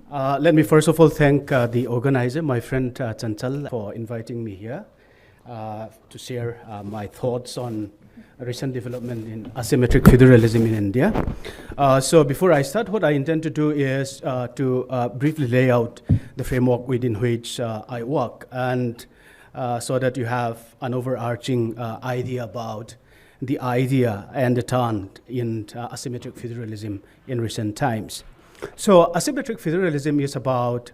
Let me first of all thank the organizer, my friend Chanchal, for inviting me here to share my thoughts on recent development in asymmetric federalism in India. So before I start, what I intend to do is to briefly lay out the framework within which I work, and so that you have an overarching idea about the idea and the turn in asymmetric federalism in recent times. So asymmetric federalism is about,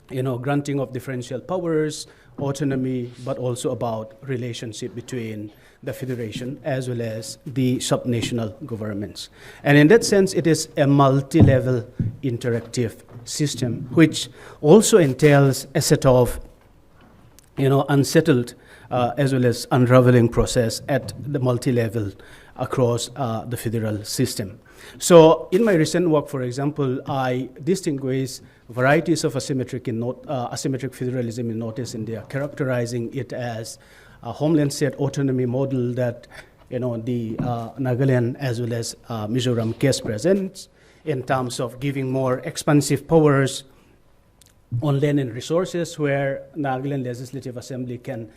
granting of differential powers, autonomy, but also about relationship between the federation as well as the subnational governments. And in that sense, it is a multi-level interactive system, which also entails a set of, unsettled as well as unraveling process at the multi-level across the federal system. So in my recent work, for example, I distinguish varieties of asymmetric federalism in Northeast India, characterizing it as a homeland state autonomy model that the Nagaland as well as Mizoram case presents in terms of giving more expansive powers on land and resources, where Nagaland Legislative Assembly can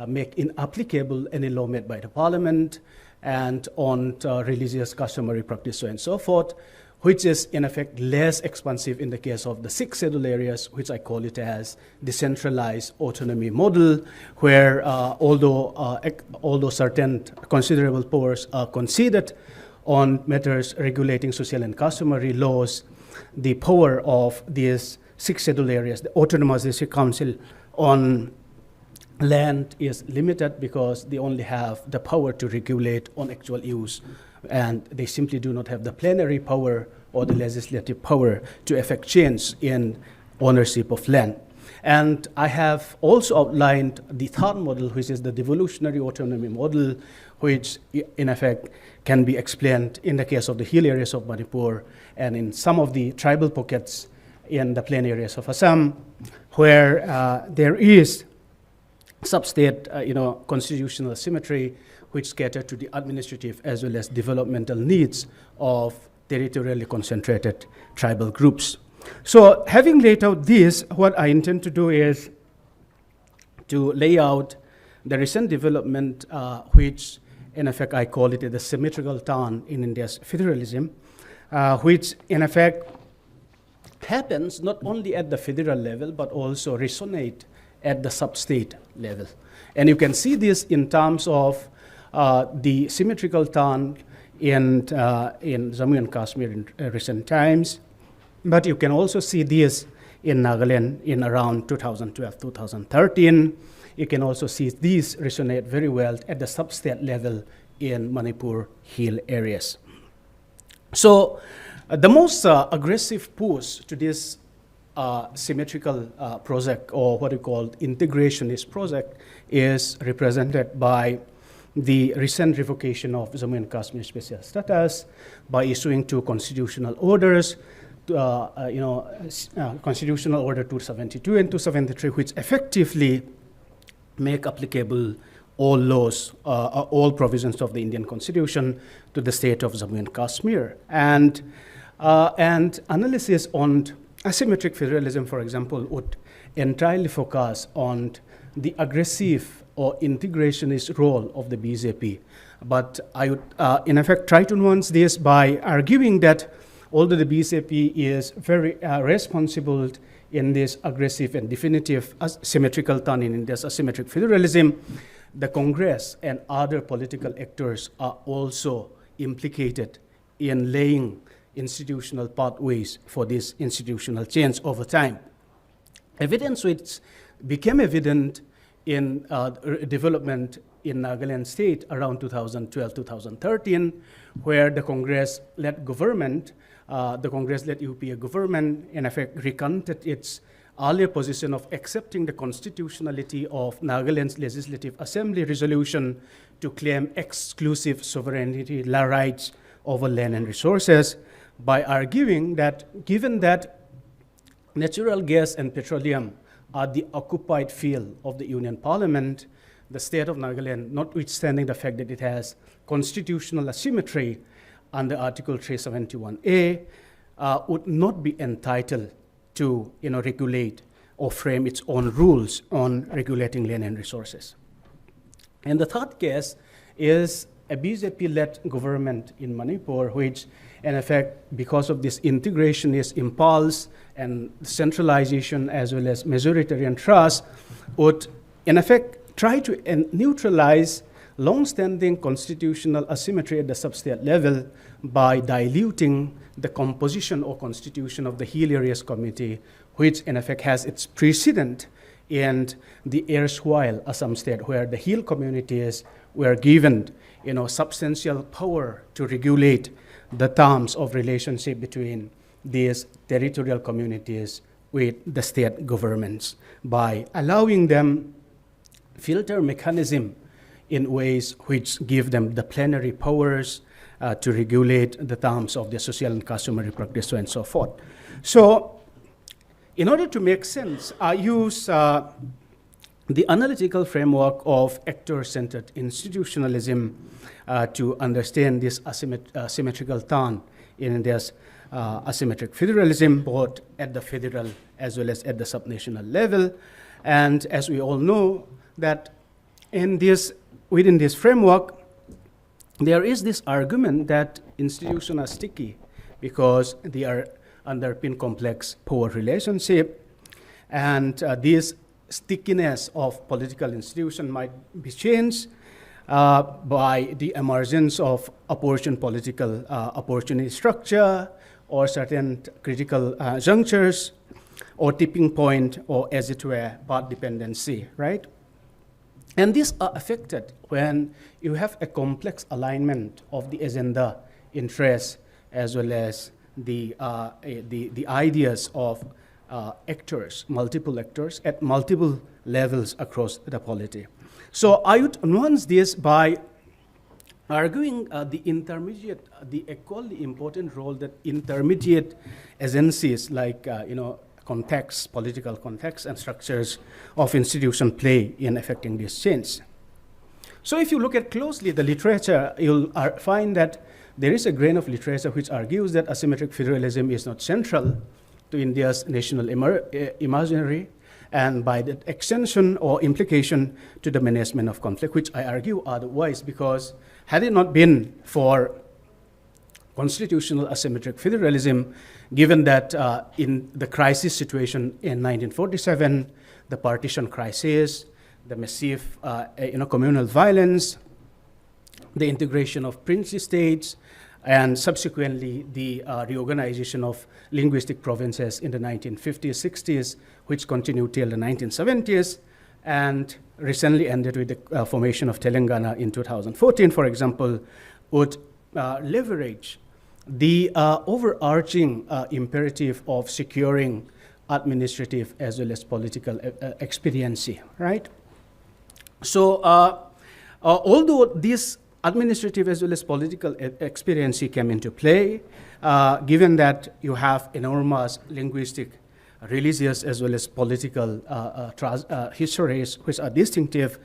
make inapplicable any law made by the parliament, and on religious customary practice, so and so forth, which is in effect less expansive in the case of the 6 scheduled areas, which I call it as decentralized autonomy model, where although certain considerable powers are conceded on matters regulating social and customary laws, the power of these 6 scheduled areas, the autonomous district council on land, is limited because they only have the power to regulate on actual use, and they simply do not have the plenary power or the legislative power to effect change in ownership of land. And I have also outlined the third model, which is the devolutionary autonomy model, which in effect can be explained in the case of the hill areas of Manipur and in some of the tribal pockets in the plain areas of Assam, where there is sub-state, constitutional asymmetry, which cater to the administrative as well as developmental needs of territorially concentrated tribal groups. So having laid out this, what I intend to do is to lay out the recent development, which in effect I call it the symmetrical turn in India's federalism, which in effect happens not only at the federal level, but also resonate at the sub-state level. And you can see this in terms of the symmetrical turn in Jammu and Kashmir in recent times, but you can also see this in Nagaland in around 2012-2013. You can also see these resonate very well at the sub-state level in Manipur hill areas. So the most aggressive push to this symmetrical project, or what we call integrationist project, is represented by the recent revocation of Jammu and Kashmir special status by issuing 2 constitutional orders, Constitutional Order 272 and 273, which effectively make applicable all laws, all provisions of the Indian Constitution to the state of Jammu and Kashmir. And analysis on asymmetric federalism, for example, would entirely focus on the aggressive or integrationist role of the BJP. But I would, in effect, try to nuance this by arguing that although the BJP is very responsible in this aggressive and definitive symmetrical turn in India's asymmetric federalism, the Congress and other political actors are also implicated in laying institutional pathways for this institutional change over time. Evidence which became evident in development in Nagaland state around 2012-2013, where the Congress-led government, the Congress-led UPA government, in effect recanted its earlier position of accepting the constitutionality of Nagaland's Legislative Assembly resolution to claim exclusive sovereignty rights over land and resources, by arguing that given that natural gas and petroleum are the occupied field of the Union Parliament, the state of Nagaland, notwithstanding the fact that it has constitutional asymmetry under Article 371A, would not be entitled to regulate or frame its own rules on regulating land and resources. And the third case is a BJP-led government in Manipur, which in effect, because of this integrationist impulse and centralization as well as majoritarian trust, would in effect try to neutralize long-standing constitutional asymmetry at the sub-state level by diluting the composition or constitution of the Hill Areas Committee, which in effect has its precedent in the erstwhile Assam state, where the Hill communities were given substantial power to regulate the terms of relationship between these territorial communities with the state governments by allowing them filter mechanism in ways which give them the plenary powers to regulate the terms of the social and customary practice and so forth. So in order to make sense, I use the analytical framework of actor-centered institutionalism to understand this asymmetrical turn in this asymmetric federalism, both at the federal as well as at the subnational level. And as we all know, that within this framework, there is this argument that institutions are sticky because they are underpin complex power relationship, and this stickiness of political institution might be changed by the emergence of opportune political opportunity structure or certain critical junctures or tipping point, or as it were, path dependency, right? And these are affected when you have a complex alignment of the agenda, interests, as well as the ideas of actors, multiple actors at multiple levels across the polity. So I would nuance this by arguing the equally important role that intermediate agencies like context, political context and structures of institution play in affecting this change. So if you look at closely the literature, you'll find that there is a grain of literature which argues that asymmetric federalism is not central to India's national imaginary, and by the extension or implication to the management of conflict, which I argue otherwise, because had it not been for constitutional asymmetric federalism, given that in the crisis situation in 1947, the partition crisis, the massive communal violence, the integration of princely states, and subsequently the reorganization of linguistic provinces in the 1950s, 60s, which continued till the 1970s, and recently ended with the formation of Telangana in 2014, for example, would leverage the overarching imperative of securing administrative as well as political expediency, right? So although this administrative as well as political expediency came into play, given that you have enormous linguistic, religious as well as political histories which are distinctive,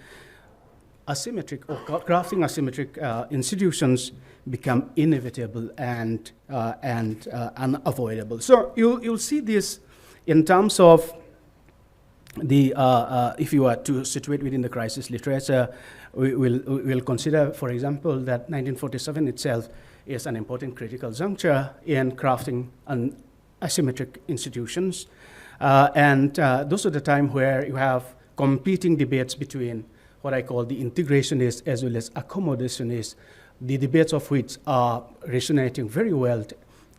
asymmetric or crafting asymmetric institutions become inevitable and unavoidable. So you'll see this in terms of the, if you are to situate within the crisis literature, we'll consider, for example, that 1947 itself is an important critical juncture in crafting asymmetric institutions. And those are the time where you have competing debates between what I call the integrationist as well as accommodationist, the debates of which are resonating very well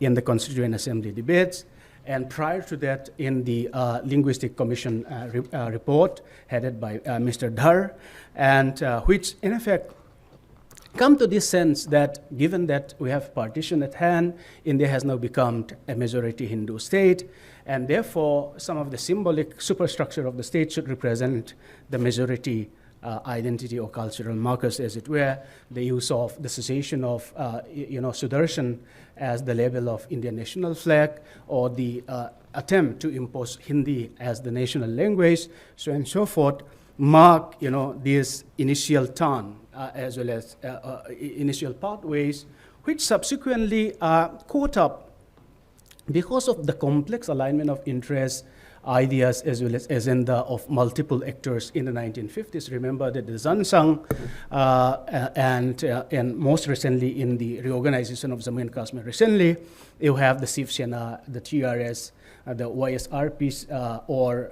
in the Constituent Assembly debates. And prior to that, in the Linguistic Commission report headed by Mr. Dhar, and which in effect come to this sense that given that we have partition at hand, India has now become a majority Hindu state, and therefore some of the symbolic superstructure of the state should represent the majority identity or cultural markers, as it were, the use of the cessation of Sudarshan as the label of Indian national flag, or the attempt to impose Hindi as the national language, so and so forth, mark this initial turn as well as initial pathways, which subsequently are caught up because of the complex alignment of interests, ideas, as well as agenda of multiple actors in the 1950s. Remember that the Zansang and most recently in the reorganization of Jammu and Kashmir recently, you have the Shiv Sena, the TRS, the YSRP, or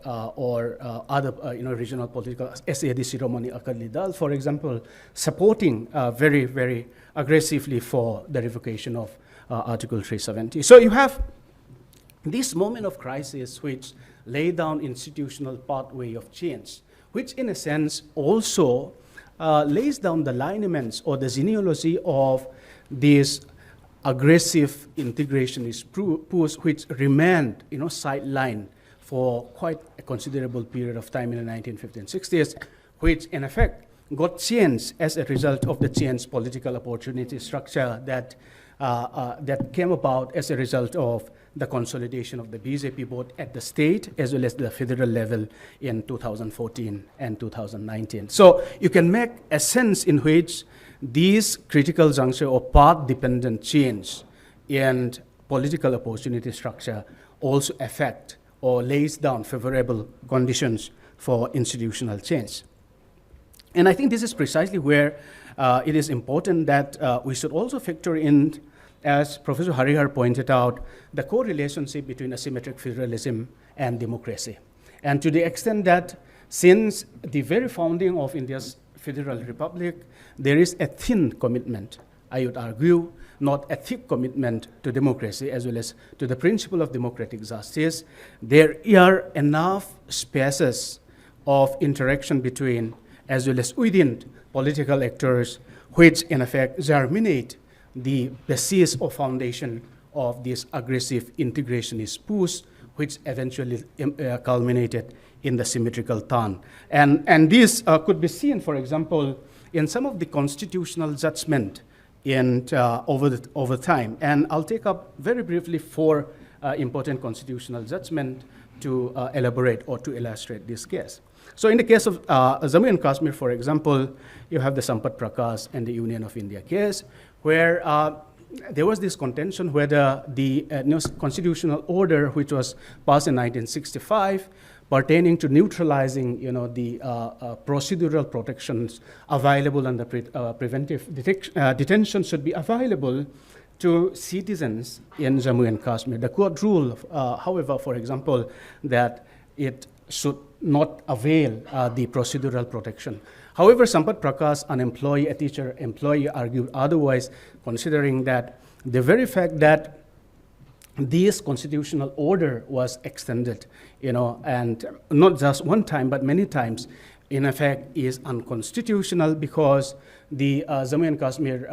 other regional political, SAD Shiromani Akali Dal, for example, supporting very, very aggressively for the revocation of Article 370. So you have this moment of crisis which lay down institutional pathway of change, which in a sense also lays down the lineaments or the genealogy of this aggressive integrationist push which remained sidelined for quite a considerable period of time in the 1950s and 60s, which in effect got changed as a result of the changed political opportunity structure that came about as a result of the consolidation of the BJP both at the state as well as the federal level in 2014 and 2019. So you can make a sense in which these critical juncture or path-dependent change in political opportunity structure also affect or lays down favorable conditions for institutional change. And I think this is precisely where it is important that we should also factor in, as Professor Harihar pointed out, the correlationship between asymmetric federalism and democracy. And to the extent that since the very founding of India's Federal Republic, there is a thin commitment, I would argue, not a thick commitment to democracy as well as to the principle of democratic justice. There are enough spaces of interaction between as well as within political actors which in effect germinate the basis or foundation of this aggressive integrationist push, which eventually culminated in the symmetrical turn. And this could be seen, for example, in some of the constitutional judgment over time. And I'll take up very briefly 4 important constitutional judgment to elaborate or to illustrate this case. So in the case of Jammu and Kashmir, for example, you have the Sampat Prakash and the Union of India case, where there was this contention whether the constitutional order which was passed in 1965 pertaining to neutralizing the procedural protections available under preventive detention should be available to citizens in Jammu and Kashmir. The court ruled, however, for example, that it should not avail the procedural protection. However, Sampat Prakash, an employee, a teacher employee, argued otherwise, considering that the very fact that this constitutional order was extended, and not just one time, but many times, in effect, is unconstitutional because the Jammu and Kashmir,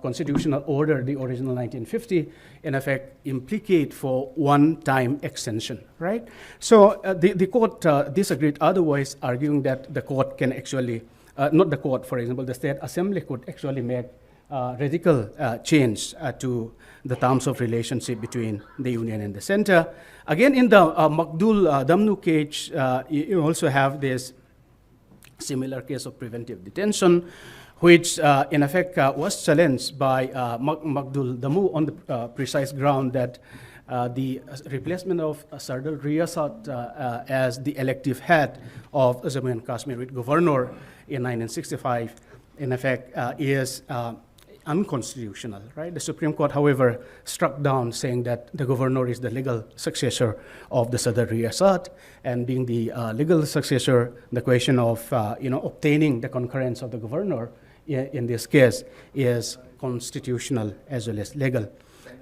constitutional order, the original 1950, in effect, implicate for one-time extension, right? So the court disagreed otherwise, arguing that the court can actually, not the court, for example, the state assembly could actually make radical change to the terms of relationship between the union and the center. Again, in the Makdul Damnu case, you also have this similar case of preventive detention, which in effect was challenged by Makdul Damu on the precise ground that the replacement of Sardar Riyasat as the elective head of Jammu and Kashmir with governor in 1965, in effect, is unconstitutional, right? The Supreme Court, however, struck down, saying that the governor is the legal successor of the Sardar Riyasat, and being the legal successor, the question of obtaining the concurrence of the governor in this case is constitutional as well as legal.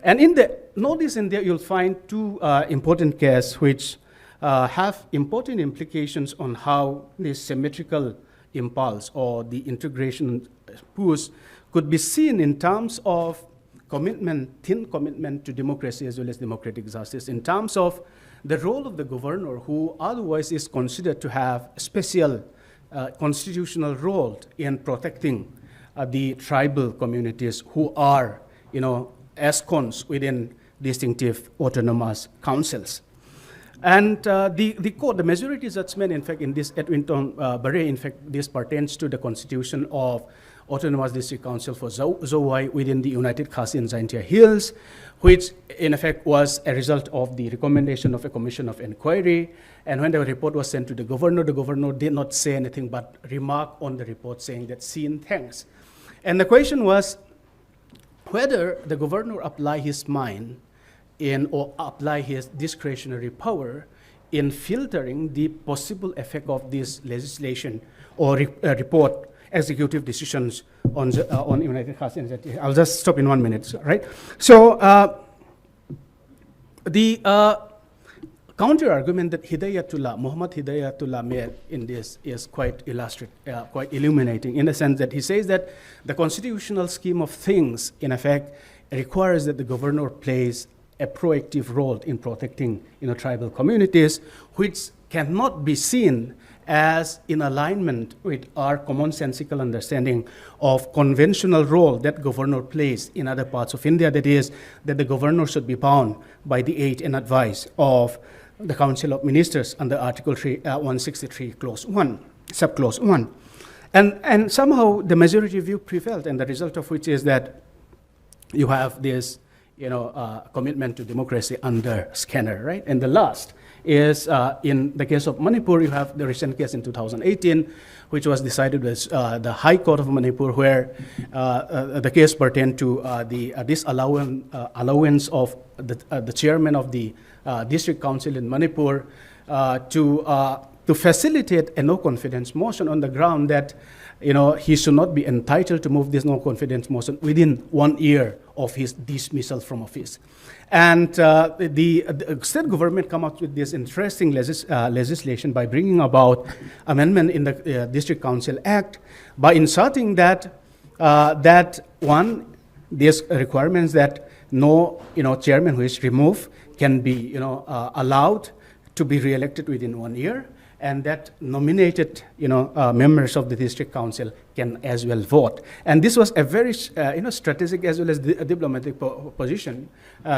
And in the notice in there, you'll find 2 important cases which have important implications on how this symmetrical impulse or the integration push could be seen in terms of thin commitment to democracy as well as democratic justice, in terms of the role of the governor, who otherwise is considered to have a special constitutional role in protecting the tribal communities who are, ESCONs within distinctive autonomous councils. And the court, the majority judgment, in fact, in this Edwinton Barre, in fact, this pertains to the constitution of Autonomous District Council for Zowai within the United Khasin Zaintia Hills, which in effect was a result of the recommendation of a commission of inquiry. And when the report was sent to the governor did not say anything but remark on the report saying that seen thanks. And the question was whether the governor apply his mind or apply his discretionary power in filtering the possible effect of this legislation or report executive decisions on United Khasin. I'll just stop in 1 minute, right? So the counter argument that Muhammad Hidayatullah made in this is quite quite illuminating, in the sense that he says that the constitutional scheme of things, in effect, requires that the governor plays a proactive role in protecting tribal communities, which cannot be seen as in alignment with our commonsensical understanding of conventional role that governor plays in other parts of India, that is, that the governor should be bound by the aid and advice of the Council of Ministers under Article 163, Clause 1, Subclause 1. And somehow the majority view prevailed, and the result of which is that you have this commitment to democracy under Scanner, right? And the last is in the case of Manipur, you have the recent case in 2018, which was decided with the High Court of Manipur, where the case pertained to the disallowance of the chairman of the district council in Manipur to facilitate a no confidence motion on the ground that he should not be entitled to move this no confidence motion within 1 year of his dismissal from office. And the state government come up with this interesting legislation by bringing about amendment in the District Council Act by inserting that these requirements that no chairman who is removed can be allowed to be re-elected within 1 year, and that nominated members of the district council can as well vote. And this was a very strategic as well as diplomatic position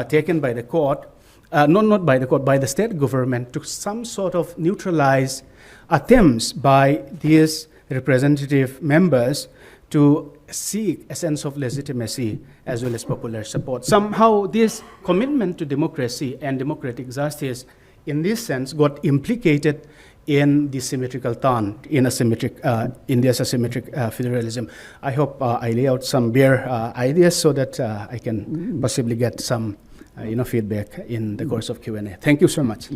taken by the court, not by the court, by the state government, to some sort of neutralize attempts by these representative members to seek a sense of legitimacy as well as popular support. Somehow this commitment to democracy and democratic justice in this sense got implicated in the symmetrical turn in India's asymmetric federalism. I hope I lay out some bare ideas so that I can possibly get some feedback in the course of Q&A. Thank you so much.